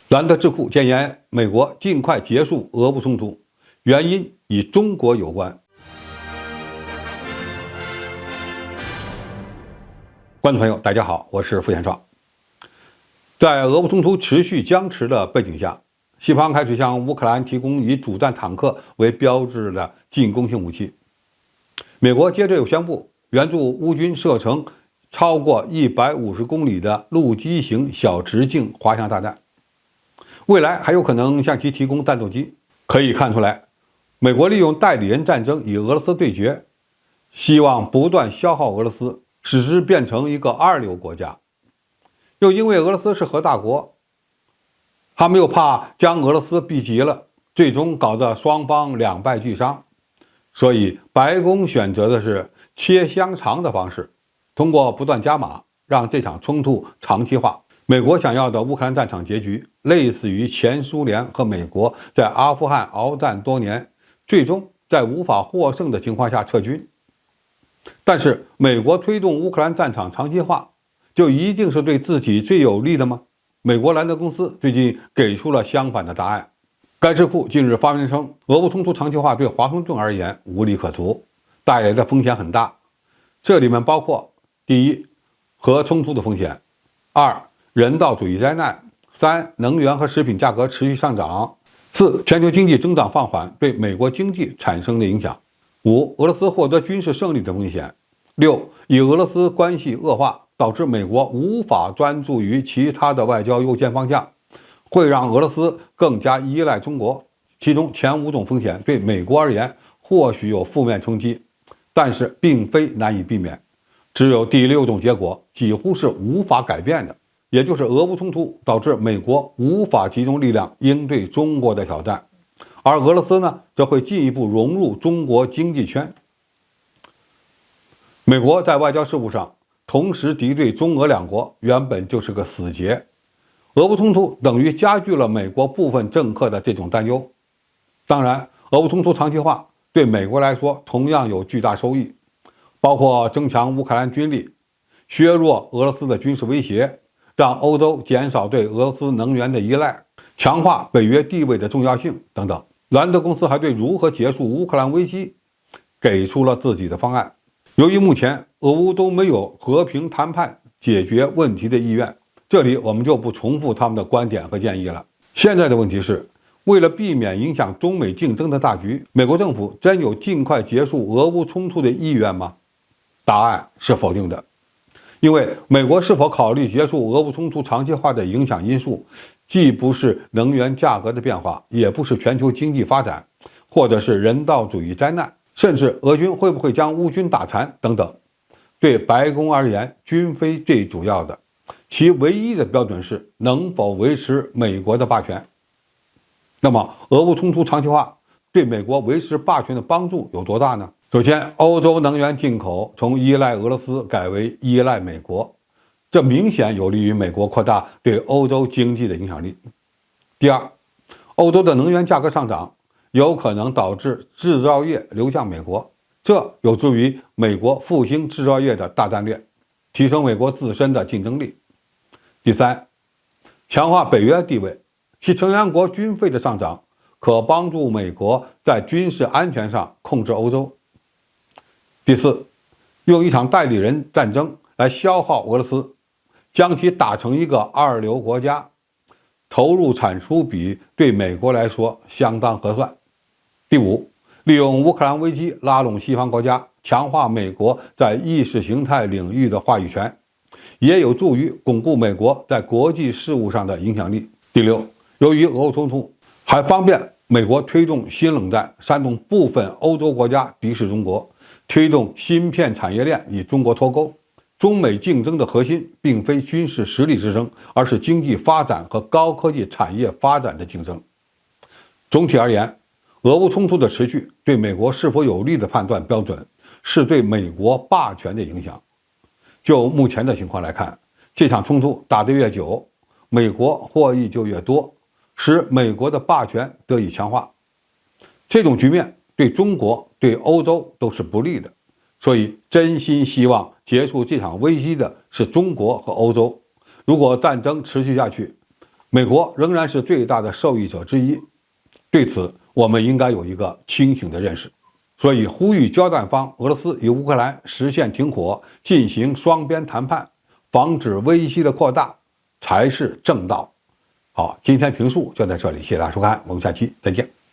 兰德智库建言，美国尽快结束俄乌冲突，原因与中国有关。观众朋友，大家好，我是付彦创。在俄乌冲突持续僵持的背景下，西方开始向乌克兰提供以主战坦克为标志的进攻性武器。美国接着又宣布援助乌军射程超过150公里的陆基型小直径滑翔炸弹，未来还有可能向其提供战斗机。可以看出来，美国利用代理人战争与俄罗斯对决，希望不断消耗俄罗斯，使之变成一个二流国家。又因为俄罗斯是核大国，他们又怕将俄罗斯逼急了，最终搞得双方两败俱伤。所以白宫选择的是切香肠的方式，通过不断加码，让这场冲突长期化。美国想要的乌克兰战场结局，类似于前苏联和美国在阿富汗鏖战多年，最终在无法获胜的情况下撤军。但是美国推动乌克兰战场长期化，就一定是对自己最有利的吗？美国兰德公司最近给出了相反的答案。该智库近日发文称，俄乌冲突长期化对华盛顿而言无利可图，带来的风险很大。这里面包括：第一，核冲突的风险；二，人道主义灾难；三，能源和食品价格持续上涨；四，全球经济增长放缓对美国经济产生的影响；五，俄罗斯获得军事胜利的风险；六，与俄罗斯关系恶化，导致美国无法专注于其他的外交优先方向，会让俄罗斯更加依赖中国。其中前五种风险对美国而言或许有负面冲击，但是并非难以避免。只有第六种结果几乎是无法改变的，也就是俄乌冲突导致美国无法集中力量应对中国的挑战，而俄罗斯呢，则会进一步融入中国经济圈。美国在外交事务上同时敌对中俄两国，原本就是个死结。俄乌冲突等于加剧了美国部分政客的这种担忧。当然，俄乌冲突长期化对美国来说同样有巨大收益，包括增强乌克兰军力，削弱俄罗斯的军事威胁，让欧洲减少对俄罗斯能源的依赖，强化北约地位的重要性等等。兰德公司还对如何结束乌克兰危机给出了自己的方案。由于目前俄乌都没有和平谈判解决问题的意愿，这里我们就不重复他们的观点和建议了。现在的问题是，为了避免影响中美竞争的大局，美国政府真有尽快结束俄乌冲突的意愿吗？答案是否定的。因为美国是否考虑结束俄乌冲突长期化的影响因素，既不是能源价格的变化，也不是全球经济发展，或者是人道主义灾难，甚至俄军会不会将乌军打残等等。对白宫而言，均非最主要的，其唯一的标准是能否维持美国的霸权。那么俄乌冲突长期化对美国维持霸权的帮助有多大呢？首先，欧洲能源进口从依赖俄罗斯改为依赖美国，这明显有利于美国扩大对欧洲经济的影响力。第二，欧洲的能源价格上涨有可能导致制造业流向美国，这有助于美国复兴制造业的大战略，提升美国自身的竞争力。第三，强化北约地位，其成员国军费的上涨可帮助美国在军事安全上控制欧洲。第四，用一场代理人战争来消耗俄罗斯，将其打成一个二流国家，投入产出比对美国来说相当合算。第五，利用乌克兰危机拉拢西方国家，强化美国在意识形态领域的话语权，也有助于巩固美国在国际事务上的影响力。第六，由于俄乌冲突还方便美国推动新冷战，煽动部分欧洲国家敌视中国，推动芯片产业链与中国脱钩。中美竞争的核心并非军事实力之争，而是经济发展和高科技产业发展的竞争。总体而言，俄乌冲突的持续对美国是否有利的判断标准是对美国霸权的影响。就目前的情况来看，这场冲突打得越久，美国获益就越多，使美国的霸权得以强化。这种局面对中国、对欧洲都是不利的，所以真心希望结束这场危机的是中国和欧洲。如果战争持续下去，美国仍然是最大的受益者之一。对此，我们应该有一个清醒的认识。所以，呼吁交战方俄罗斯与乌克兰实现停火，进行双边谈判，防止危机的扩大，才是正道。好，今天评述就在这里，谢谢大家收看，我们下期再见。